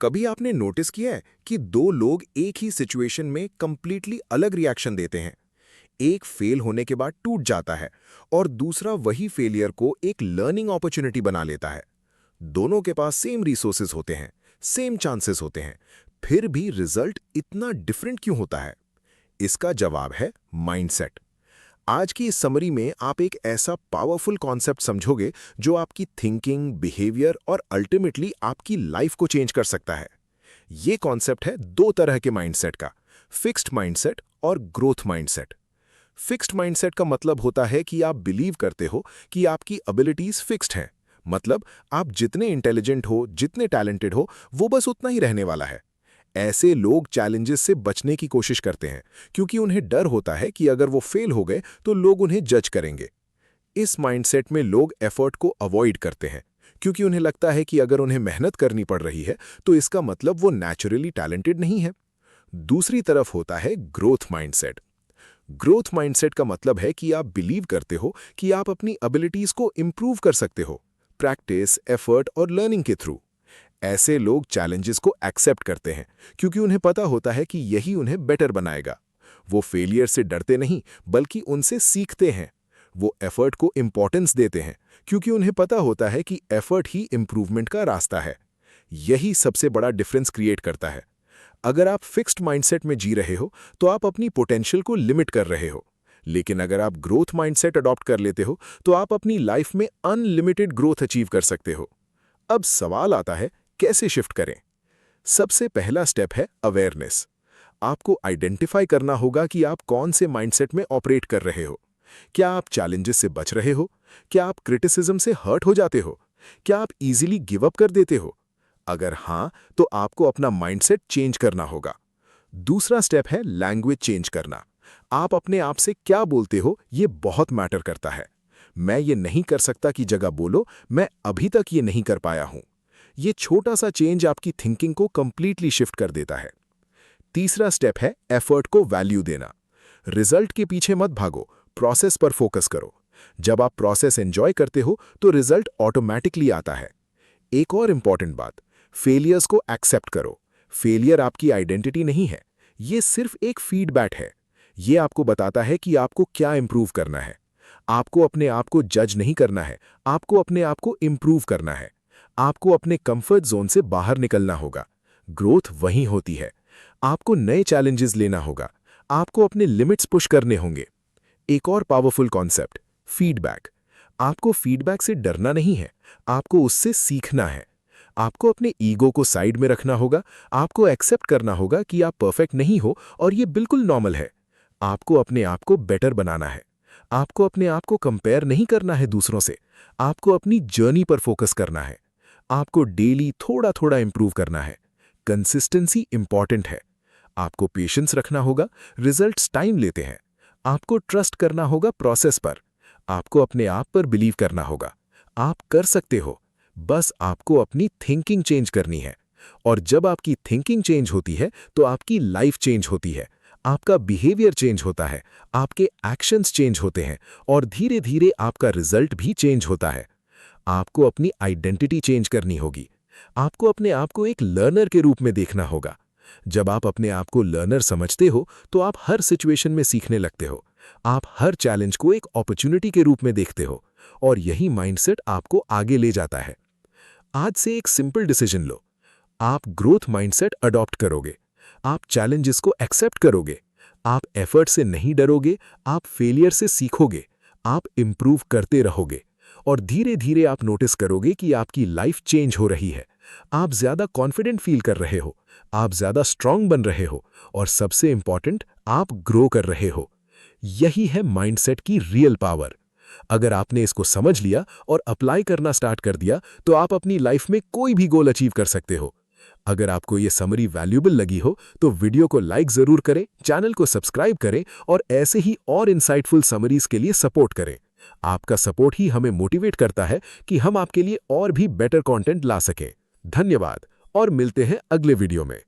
कभी आपने नोटिस किया है कि दो लोग एक ही सिचुएशन में कंप्लीटली अलग रिएक्शन देते हैं। एक फेल होने के बाद टूट जाता है और दूसरा वही फेलियर को एक लर्निंग अपॉर्चुनिटी बना लेता है। दोनों के पास सेम रिसोर्सेज होते हैं, सेम चांसेस होते हैं, फिर भी रिजल्ट इतना डिफरेंट क्यों होता है? इसका जवाब है माइंडसेट। आज की इस समरी में आप एक ऐसा पावरफुल कॉन्सेप्ट समझोगे जो आपकी थिंकिंग, बिहेवियर और अल्टीमेटली आपकी लाइफ को चेंज कर सकता है। ये कॉन्सेप्ट है दो तरह के माइंडसेट का, फिक्स्ड माइंडसेट और ग्रोथ माइंडसेट। फिक्स्ड माइंडसेट का मतलब होता है कि आप बिलीव करते हो कि आपकी एबिलिटीज फिक्स्ड हैं। मतलब आप जितने इंटेलिजेंट हो, जितने टैलेंटेड हो, वो बस उतना ही रहने वाला है। ऐसे लोग चैलेंजेस से बचने की कोशिश करते हैं क्योंकि उन्हें डर होता है कि अगर वो फेल हो गए तो लोग उन्हें जज करेंगे। इस माइंडसेट में लोग एफर्ट को अवॉइड करते हैं क्योंकि उन्हें लगता है कि अगर उन्हें मेहनत करनी पड़ रही है तो इसका मतलब वो नेचुरली टैलेंटेड नहीं है। दूसरी तरफ होता है ग्रोथ माइंडसेट। ग्रोथ माइंडसेट का मतलब है कि आप बिलीव करते हो कि आप अपनी एबिलिटीज को इंप्रूव कर सकते हो, प्रैक्टिस, एफर्ट और लर्निंग के थ्रू। ऐसे लोग चैलेंजेस को एक्सेप्ट करते हैं क्योंकि उन्हें पता होता है कि यही उन्हें बेटर बनाएगा। वो फेलियर से डरते नहीं बल्कि उनसे सीखते हैं। वो एफर्ट को इंपॉर्टेंस देते हैं क्योंकि उन्हें पता होता है कि एफर्ट ही इंप्रूवमेंट का रास्ता है। यही सबसे बड़ा डिफरेंस क्रिएट करता है। अगर आप फिक्स्ड माइंडसेट में जी रहे हो तो आप अपनी पोटेंशियल को लिमिट कर रहे हो, लेकिन अगर आप ग्रोथ माइंडसेट अडॉप्ट कर लेते हो तो आप अपनी लाइफ में अनलिमिटेड ग्रोथ अचीव कर सकते हो। अब सवाल आता है, कैसे शिफ्ट करें? सबसे पहला स्टेप है अवेयरनेस। आपको आइडेंटिफाई करना होगा कि आप कौन से माइंडसेट में ऑपरेट कर रहे हो। क्या आप चैलेंजेस से बच रहे हो? क्या आप क्रिटिसिज्म से हर्ट हो जाते हो? क्या आप इजीली गिव अप कर देते हो? अगर हाँ, तो आपको अपना माइंडसेट चेंज करना होगा। दूसरा स्टेप है लैंग्वेज चेंज करना। आप अपने आप से क्या बोलते हो, ये बहुत मैटर करता है। मैं ये नहीं कर सकता की जगह बोलो, मैं अभी तक ये नहीं कर पाया हूं। ये छोटा सा चेंज आपकी थिंकिंग को कंप्लीटली शिफ्ट कर देता है। तीसरा स्टेप है एफर्ट को वैल्यू देना। रिजल्ट के पीछे मत भागो, प्रोसेस पर फोकस करो। जब आप प्रोसेस एंजॉय करते हो तो रिजल्ट ऑटोमैटिकली आता है। एक और इंपॉर्टेंट बात, फेलियर्स को एक्सेप्ट करो। फेलियर आपकी आइडेंटिटी नहीं है, ये सिर्फ एक फीडबैक है। ये आपको बताता है कि आपको क्या इंप्रूव करना है। आपको अपने आप को जज नहीं करना है, आपको अपने आप को इंप्रूव करना है। आपको अपने कंफर्ट जोन से बाहर निकलना होगा। ग्रोथ वहीं होती है। आपको नए चैलेंजेस लेना होगा, आपको अपने लिमिट्स पुश करने होंगे। एक और पावरफुल कॉन्सेप्ट, फीडबैक। आपको फीडबैक से डरना नहीं है, आपको उससे सीखना है। आपको अपने ईगो को साइड में रखना होगा, आपको एक्सेप्ट करना होगा कि आप परफेक्ट नहीं हो और ये बिल्कुल नॉर्मल है। आपको अपने आप को बेटर बनाना है। आपको अपने आप को कंपेयर नहीं करना है दूसरों से, आपको अपनी जर्नी पर फोकस करना है। आपको डेली थोड़ा थोड़ा इंप्रूव करना है। कंसिस्टेंसी इंपॉर्टेंट है। आपको पेशेंस रखना होगा, रिजल्ट्स टाइम लेते हैं। आपको ट्रस्ट करना होगा प्रोसेस पर। आपको अपने आप पर बिलीव करना होगा। आप कर सकते हो, बस आपको अपनी थिंकिंग चेंज करनी है। और जब आपकी थिंकिंग चेंज होती है तो आपकी लाइफ चेंज होती है, आपका बिहेवियर चेंज होता है, आपके एक्शंस चेंज होते हैं और धीरे धीरे आपका रिजल्ट भी चेंज होता है। आपको अपनी आइडेंटिटी चेंज करनी होगी। आपको अपने आप को एक लर्नर के रूप में देखना होगा। जब आप अपने आप को लर्नर समझते हो तो आप हर सिचुएशन में सीखने लगते हो। आप हर चैलेंज को एक अपॉर्चुनिटी के रूप में देखते हो और यही माइंडसेट आपको आगे ले जाता है। आज से एक सिंपल डिसीजन लो। आप ग्रोथ माइंडसेट अडॉप्ट करोगे, आप चैलेंजेस को एक्सेप्ट करोगे, आप एफर्ट से नहीं डरोगे, आप फेलियर से सीखोगे, आप इंप्रूव करते रहोगे और धीरे धीरे आप नोटिस करोगे कि आपकी लाइफ चेंज हो रही है। आप ज्यादा कॉन्फिडेंट फील कर रहे हो, आप ज्यादा स्ट्रांग बन रहे हो और सबसे इंपॉर्टेंट, आप ग्रो कर रहे हो। यही है माइंडसेट की रियल पावर। अगर आपने इसको समझ लिया और अप्लाई करना स्टार्ट कर दिया तो आप अपनी लाइफ में कोई भी गोल अचीव कर सकते हो। अगर आपको ये समरी वैल्यूएबल लगी हो तो वीडियो को लाइक जरूर करें, चैनल को सब्सक्राइब करें और ऐसे ही और इंसाइटफुल समरीज के लिए सपोर्ट करें। आपका सपोर्ट ही हमें मोटिवेट करता है कि हम आपके लिए और भी बेटर कंटेंट ला सकें। धन्यवाद और मिलते हैं अगले वीडियो में।